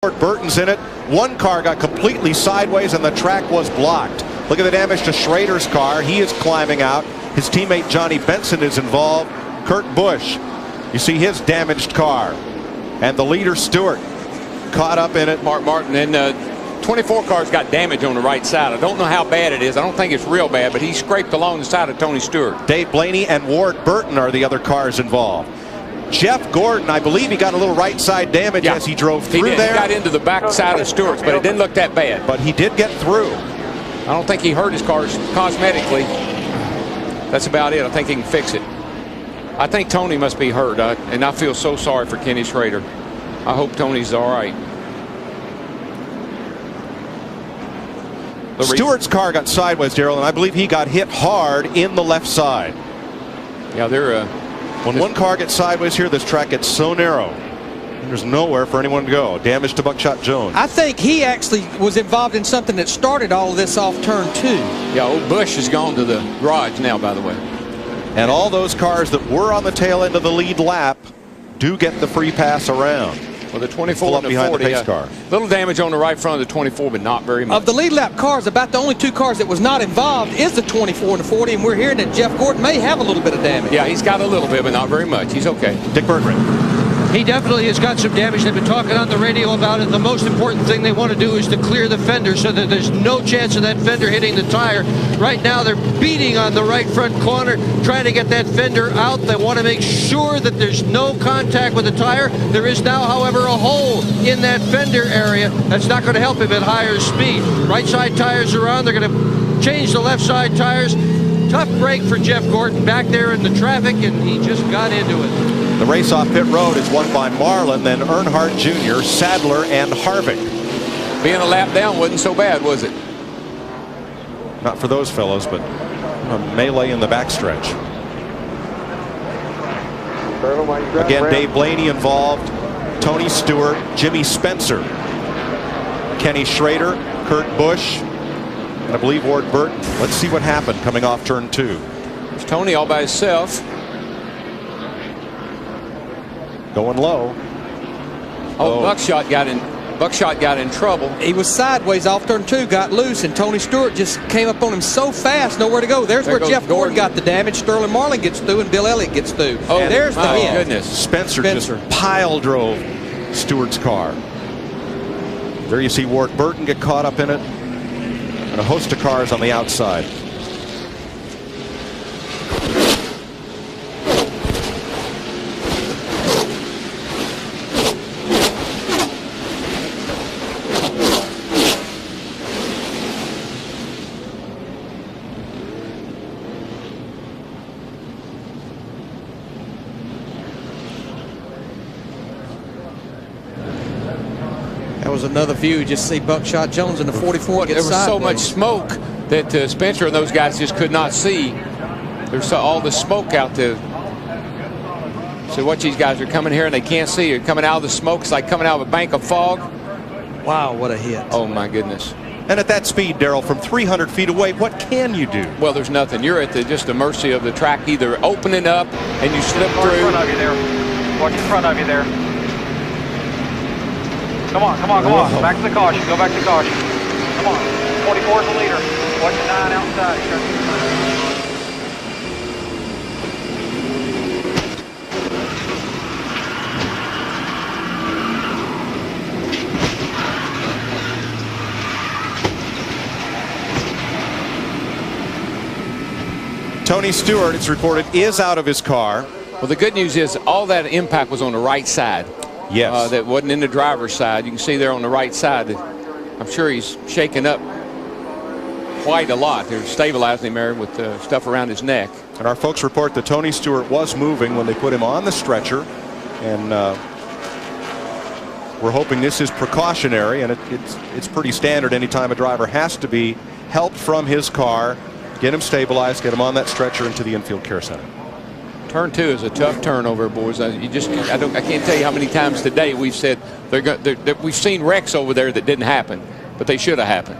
Burton's in it. One car got completely sideways and the track was blocked. Look at the damage to Schrader's car. He is climbing out. His teammate Johnny Benson is involved. Kurt Busch, you see his damaged car. And the leader Stewart caught up in it. Mark Martin, and 24 car's got damage on the right side. I don't know how bad it is. I don't think it's real bad, but he scraped along the side of Tony Stewart. Dave Blaney and Ward Burton are the other cars involved. Jeff Gordon, I believe he got a little right side damage as he drove through there. He got into the back side of Stewart's, but it didn't look that bad. But he did get through. I don't think he hurt his cars cosmetically. That's about it. I think he can fix it. I think Tony must be hurt, and I feel so sorry for Kenny Schrader. I hope Tony's all right. Stewart's car got sideways, Darrell, and I believe he got hit hard in the left side. Yeah, they're when one car gets sideways here, this track gets so narrow. There's nowhere for anyone to go. Damage to Buckshot Jones. I think he actually was involved in something that started all of this off turn 2. Yeah, old Busch has gone to the garage now, by the way. And all those cars that were on the tail end of the lead lap do get the free pass around. Well, the 24 and the 40, the pace car. Little damage on the right front of the 24, but not very much. Of the lead lap cars, about the only two cars that was not involved is the 24 and the 40, and we're hearing that Jeff Gordon may have a little bit of damage. Yeah, he's got a little bit, but not very much. He's okay. Dick Berggren. He definitely has got some damage. They've been talking on the radio about it. The most important thing they want to do is to clear the fender so that there's no chance of that fender hitting the tire. Right now they're beating on the right front corner, trying to get that fender out. They want to make sure that there's no contact with the tire. There is now, however, a hole in that fender area. That's not going to help him at higher speed. Right side tires are on. They're going to change the left side tires. Tough break for Jeff Gordon back there in the traffic, and he just got into it. The race off pit road is won by Marlin, then Earnhardt Jr., Sadler, and Harvick. Being a lap down wasn't so bad, was it? Not for those fellows, but a melee in the backstretch. Again, Dave Blaney involved, Tony Stewart, Jimmy Spencer, Kenny Schrader, Kurt Busch, and I believe Ward Burton. Let's see what happened coming off turn 2. There's Tony all by himself. Going low. Buckshot got in trouble. He was sideways off turn 2, got loose, and Tony Stewart just came up on him so fast, nowhere to go. There's where Jeff Gordon got the damage. Sterling Marlin gets through, and Bill Elliott gets through. Oh, and there's the hit. Goodness. Spencer just pile drove Stewart's car. There you see Ward Burton get caught up in it, and a host of cars on the outside. That was another view. Just see Buckshot Jones in the 44. There was so much smoke that Spencer and those guys just could not see. There's all the smoke out there. So watch, these guys are coming here and they can't see. They're coming out of the smoke. It's like coming out of a bank of fog. Wow, what a hit. Oh, my goodness. And at that speed, Darrell, from 300 feet away, what can you do? Well, there's nothing. You're at just the mercy of the track, either opening up and you slip through. Watch in front of you there. Watch in front of you there. Come on, come on, come on. Back to the caution. Go back to caution. Come on. 24 is the leader. Watch the 9 outside. Tony Stewart, it's reported, is out of his car. Well, the good news is all that impact was on the right side. Yes. That wasn't in the driver's side. You can see there on the right side. I'm sure he's shaken up quite a lot. They're stabilizing him there with stuff around his neck. And our folks report that Tony Stewart was moving when they put him on the stretcher. And we're hoping this is precautionary, and it's pretty standard anytime a driver has to be helped from his car, get him stabilized, get him on that stretcher into the infield care center. Turn 2 is a tough turnover, boys. I can't tell you how many times today we've said we've seen wrecks over there that didn't happen, but they should have happened.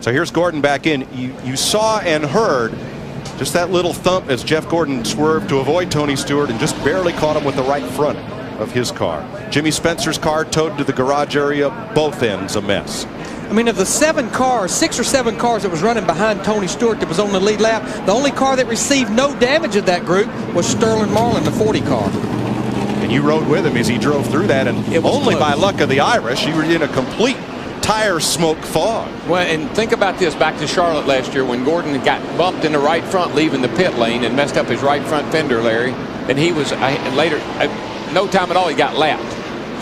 So here's Gordon back in. You saw and heard just that little thump as Jeff Gordon swerved to avoid Tony Stewart and just barely caught him with the right front. of his car. Jimmy Spencer's car towed to the garage area, both ends a mess. I mean, of the 7 cars, 6 or 7 cars that was running behind Tony Stewart that was on the lead lap, the only car that received no damage of that group was Sterling Marlin, the 40 car. And you rode with him as he drove through that, and only by luck of the Irish, you were in a complete tire smoke fog. Well, and think about this, back to Charlotte last year when Gordon got bumped in the right front leaving the pit lane and messed up his right front fender, Larry, and he was later, no time at all, he got lapped.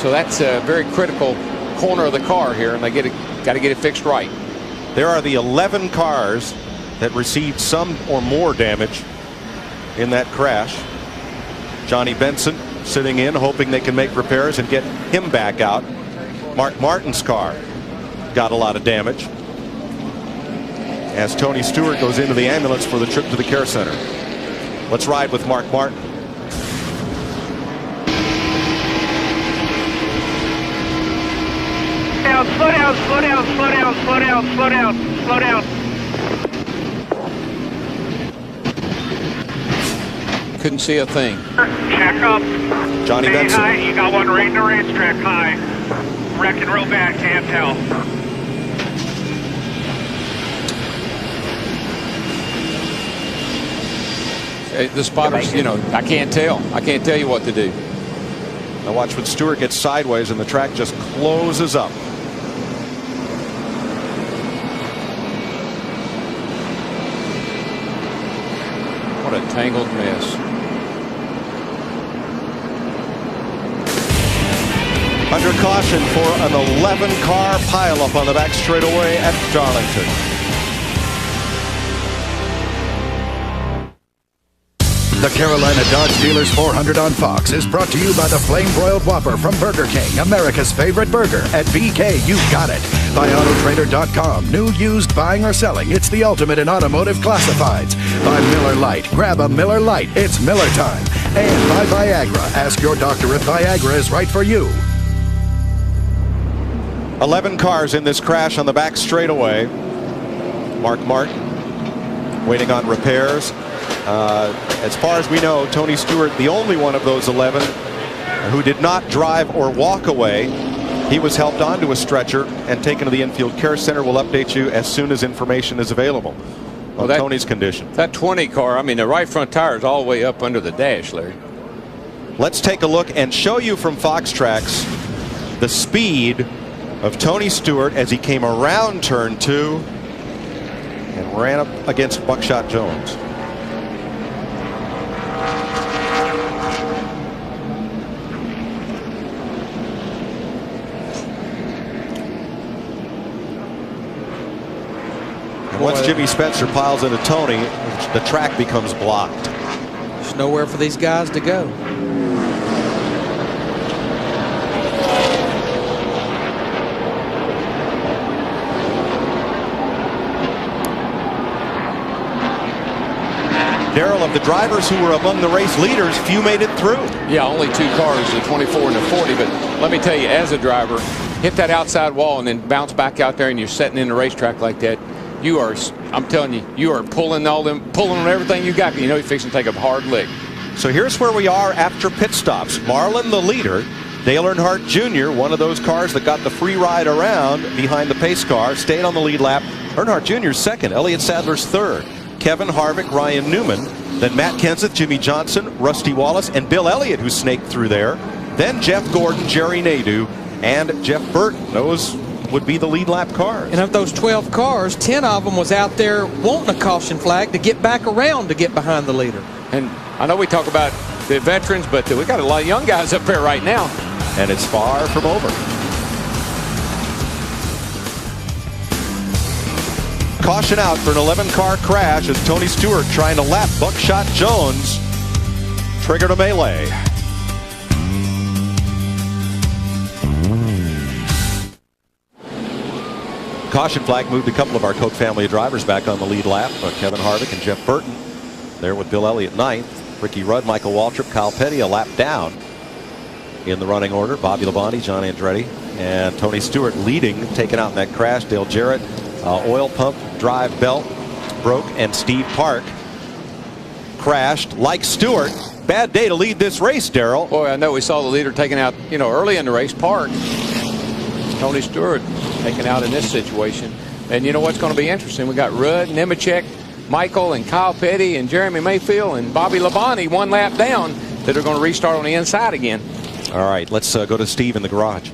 So that's a very critical corner of the car here, and they got to get it fixed right. There are the 11 cars that received some or more damage in that crash. Johnny Benson sitting in, hoping they can make repairs and get him back out. Mark Martin's car got a lot of damage as Tony Stewart goes into the ambulance for the trip to the care center. Let's ride with Mark Martin. Slow down, slow down, slow down, slow down, slow down, slow down. Couldn't see a thing. Check up. Johnny Stay Benson. high. You got one right in the racetrack high. Wrecking real bad, can't tell. The spotters, you know, I can't tell. I can't tell you what to do. Now watch when Stewart gets sideways and the track just closes up. What a tangled mess. Under caution for an 11-car pileup on the back straightaway at Darlington. The Carolina Dodge Dealers 400 on Fox is brought to you by the Flame-Broiled Whopper from Burger King, America's favorite burger. At BK, you got it. By Autotrader.com, new, used, buying or selling, it's the ultimate in automotive classifieds. By Miller Lite, grab a Miller Lite, it's Miller time. And by Viagra, ask your doctor if Viagra is right for you. 11 cars in this crash on the back straightaway. Mark Martin waiting on repairs. As far as we know, Tony Stewart, the only one of those 11 who did not drive or walk away. He was helped onto a stretcher and taken to the infield care center. We'll update you as soon as information is available on Tony's condition. That 20 car, I mean, the right front tire is all the way up under the dash, Larry. Let's take a look and show you from Fox Tracks the speed of Tony Stewart as he came around turn 2 and ran up against Buckshot Jones. Once Jimmy Spencer piles into Tony, the track becomes blocked. There's nowhere for these guys to go. Darrell, of the drivers who were among the race leaders, few made it through. Yeah, only 2 cars, the 24 and the 40. But let me tell you, as a driver, hit that outside wall and then bounce back out there and you're sitting in the racetrack like that. You are, I'm telling you, you are pulling on everything you got. You know you're fixing to take a hard lick. So here's where we are after pit stops. Marlin, the leader. Dale Earnhardt Jr., one of those cars that got the free ride around behind the pace car, stayed on the lead lap. Earnhardt Jr. second. Elliott Sadler's third. Kevin Harvick, Ryan Newman. Then Matt Kenseth, Jimmy Johnson, Rusty Wallace, and Bill Elliott, who snaked through there. Then Jeff Gordon, Jerry Nadeau, and Jeff Burton. Those would be the lead lap cars. And of those 12 cars, 10 of them was out there wanting a caution flag to get back around to get behind the leader. And I know we talk about the veterans, but we got a lot of young guys up there right now. And it's far from over. Caution out for an 11-car crash as Tony Stewart, trying to lap Buckshot Jones, triggered a melee. Caution flag moved a couple of our Koch family of drivers back on the lead lap. Kevin Harvick and Jeff Burton there with Bill Elliott ninth. Ricky Rudd, Michael Waltrip, Kyle Petty a lap down in the running order. Bobby Labonte, John Andretti, and Tony Stewart leading, taken out in that crash. Dale Jarrett, oil pump drive belt broke, and Steve Park crashed like Stewart bad day to lead this race, Darrell. Boy, I know we saw the leader taken out, early in the race. Park. Tony Stewart taken out in this situation. And you know what's going to be interesting? We got Rudd, Nemechek, Michael, and Kyle Petty, and Jeremy Mayfield, and Bobby Labonte 1 lap down that are going to restart on the inside again. All right, let's go to Steve in the garage.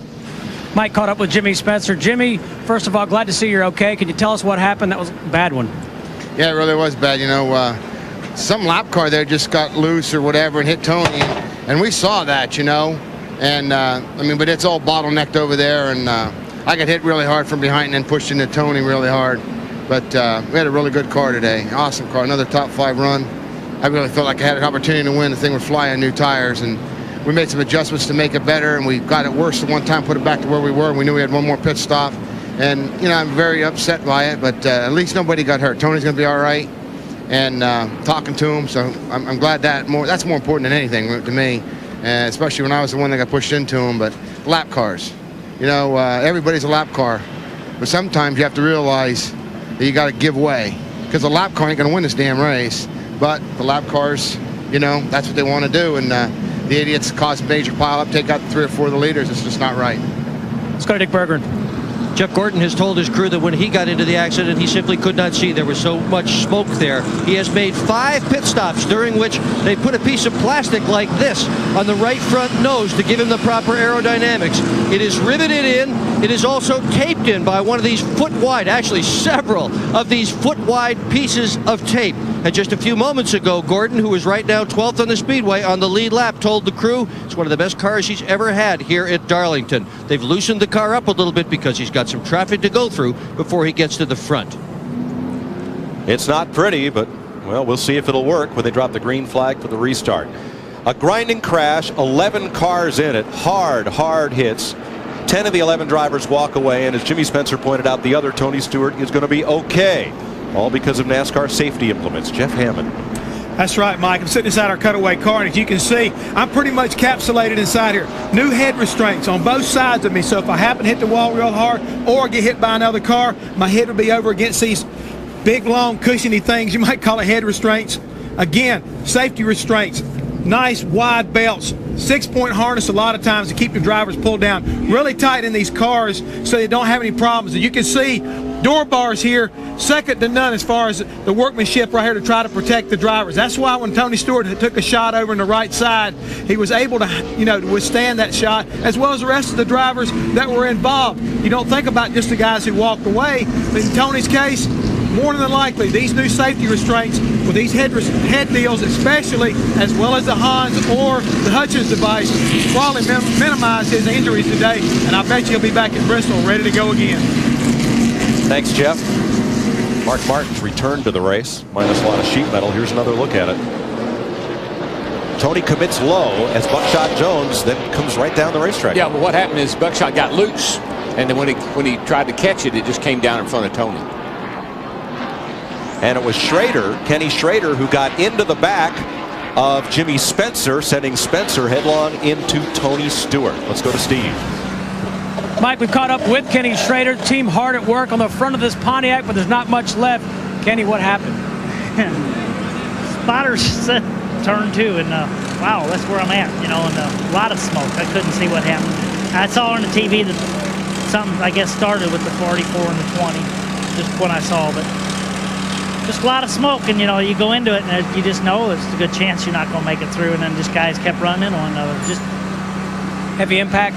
Mike caught up with Jimmy Spencer. Jimmy, first of all, glad to see you're okay. Can you tell us what happened? That was a bad one. Yeah, it really was bad. Some lap car there just got loose or whatever and hit Tony, and we saw that, And, but it's all bottlenecked over there, and I got hit really hard from behind and then pushed into Tony really hard. But we had a really good car today. Awesome car, another top 5 run. I really felt like I had an opportunity to win. The thing would fly on new tires, and we made some adjustments to make it better, and we got it worse at one time, put it back to where we were, and we knew we had one more pit stop. And, I'm very upset by it, but at least nobody got hurt. Tony's going to be all right, and talking to him, so I'm glad that's more important than anything to me, especially when I was the one that got pushed into him. But lap cars, everybody's a lap car, but sometimes you have to realize that you got to give way, because the lap car ain't going to win this damn race, but the lap cars, that's what they want to do, and the idiots cause major pileup, take out 3 or 4 of the leaders. It's just not right. Let's go to Dick Berggren. Jeff Gordon has told his crew that when he got into the accident, he simply could not see. There was so much smoke there. He has made 5 pit stops, during which they put a piece of plastic like this on the right front nose to give him the proper aerodynamics. It is riveted in. It is also taped in by one of these foot-wide, actually several of these foot-wide pieces of tape. And just a few moments ago, Gordon, who is right now 12th on the speedway on the lead lap, told the crew it's one of the best cars he's ever had here at Darlington. They've loosened the car up a little bit because he's got some traffic to go through before he gets to the front. It's not pretty, but, well, we'll see if it'll work when they drop the green flag for the restart. A grinding crash, 11 cars in it, hard hits. 10 of the 11 drivers walk away, and as Jimmy Spencer pointed out, the other Tony Stewart is going to be okay. All because of NASCAR safety implements. Jeff Hammond. That's right, Mike. I'm sitting inside our cutaway car, and as you can see, I'm pretty much capsulated inside here. New head restraints on both sides of me, so if I happen to hit the wall real hard or get hit by another car, my head would be over against these big, long, cushiony things. You might call it head restraints. Again, safety restraints. Nice, wide belts. 6-point harness a lot of times to keep the drivers pulled down really tight in these cars so they don't have any problems. And you can see door bars here, second to none as far as the workmanship right here to try to protect the drivers. That's why when Tony Stewart took a shot over in the right side, he was able to, to withstand that shot, as well as the rest of the drivers that were involved. You don't think about just the guys who walked away, but in Tony's case, more than likely, these new safety restraints with these head deals especially, as well as the Hans or the Hutchins device, probably minimize his injuries today, and I bet you he'll be back at Bristol ready to go again. Thanks, Jeff. Mark Martin's returned to the race, minus a lot of sheet metal. Here's another look at it. Tony commits low as Buckshot Jones then comes right down the racetrack. Yeah, but what happened is Buckshot got loose, and then when he tried to catch it, it just came down in front of Tony. And it was Kenny Schrader, who got into the back of Jimmy Spencer, sending Spencer headlong into Tony Stewart. Let's go to Steve. Mike, we've caught up with Kenny Schrader. Team hard at work on the front of this Pontiac, but there's not much left. Kenny, what happened? Spotters said turn 2, and wow, that's where I'm at, and a lot of smoke. I couldn't see what happened. I saw on the TV that something, I guess, started with the 44 and the 20, just when I saw, but just a lot of smoke, and you go into it and you just know there's a good chance you're not going to make it through, and then just guys kept running into one another. Just heavy impact.